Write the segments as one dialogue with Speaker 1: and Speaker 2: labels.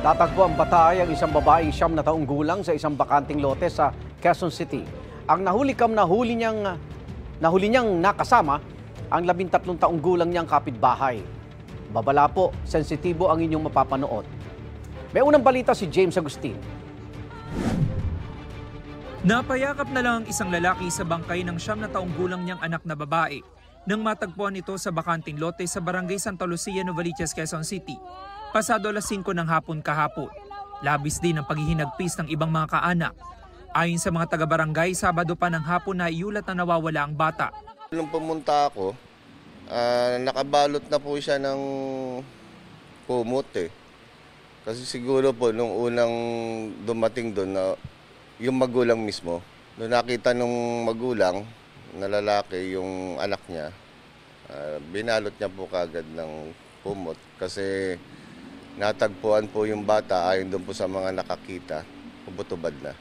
Speaker 1: Tatagpo ang patay ang isang babaeng 9 na taong gulang sa isang bakanting lote sa Quezon City. Ang nahuli niyang nakasama ang 13 taong gulang niyang kapitbahay. Babala po, sensitibo ang inyong mapapanood. May unang balita si James Agustin.
Speaker 2: Napayakap na lang ang isang lalaki sa bangkay ng 9 na taong gulang niyang anak na babae nang matagpuan ito sa bakanting lote sa barangay Santa Lucia, Novaliches, Quezon City. Pasado alas 5 ng hapon kahapon. Labis din ang paghihinagpis ng ibang mga kaanak. Ayon sa mga taga-barangay, Sabado pa ng hapon na iulat na nawawala ang bata.
Speaker 3: Nung pumunta ako, nakabalot na po siya ng kumot eh. Kasi siguro po nung unang dumating doon na yung magulang mismo, nung nakita nung magulang na lalaki yung anak niya, binalot niya po kagad ng kumot kasi natagpuan po yung bata ayon doon po sa mga nakakita, ubod-ubad na.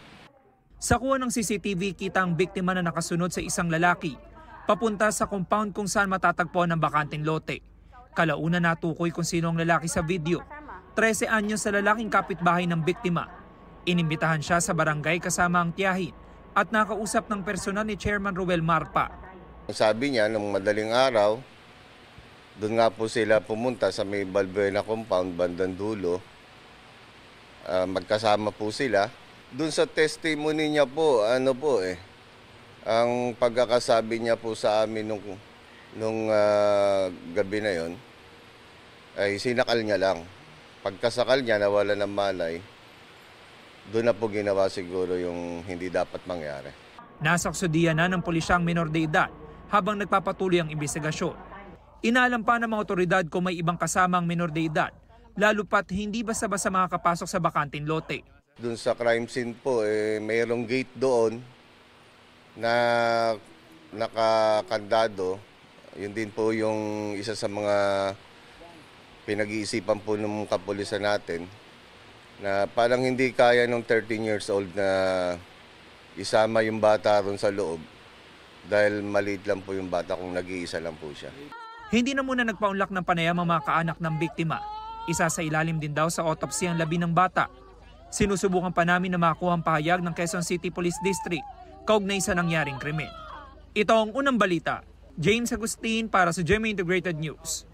Speaker 2: Sa kuha ng CCTV, kita ang biktima na nakasunod sa isang lalaki papunta sa compound kung saan matatagpuan ang bakanting lote. Kalauna natukoy kung sino ang lalaki sa video. 13 anyos sa lalaking kapitbahay ng biktima. Inimbitahan siya sa barangay kasama ang tiyahin at nakausap ng personal ni Chairman Ruel Marpa.
Speaker 3: Sabi niya, nung madaling araw, doon nga po sila pumunta sa may Balbuena compound, bandang dulo. Magkasama po sila. Doon sa testimony niya po, ang pagkakasabi niya po sa amin nung gabi na yon ay sinakal niya lang. Pagkasakal niya, nawala ng malay. Doon na po ginawa siguro yung hindi dapat mangyari.
Speaker 2: Nasaksodiyan na ng pulisya ang menor de edad habang nagpapatuloy ang investigasyon. Inaalam pa ng mga otoridad kung may ibang kasama ang menor de edad, lalo pat hindi basta-basta makakapasok sa bakanting lote.
Speaker 3: Doon sa crime scene po, mayroong gate doon na nakakandado. Yun din po yung isa sa mga pinag-iisipan po ng kapulisan natin na parang hindi kaya ng 13 years old na isama yung bata ron sa loob dahil maliit lang po yung bata kung nag-iisa lang po siya.
Speaker 2: Hindi na muna nagpaunlak ng panayam ang mga kaanak ng biktima. Isa sa ilalim din daw sa autopsy ang labi ng bata. Sinusubukan pa namin na makuha ang pahayag ng Quezon City Police District kaugnay sa nangyaring krimen. Ito ang unang balita. James Agustin para sa GMA Integrated News.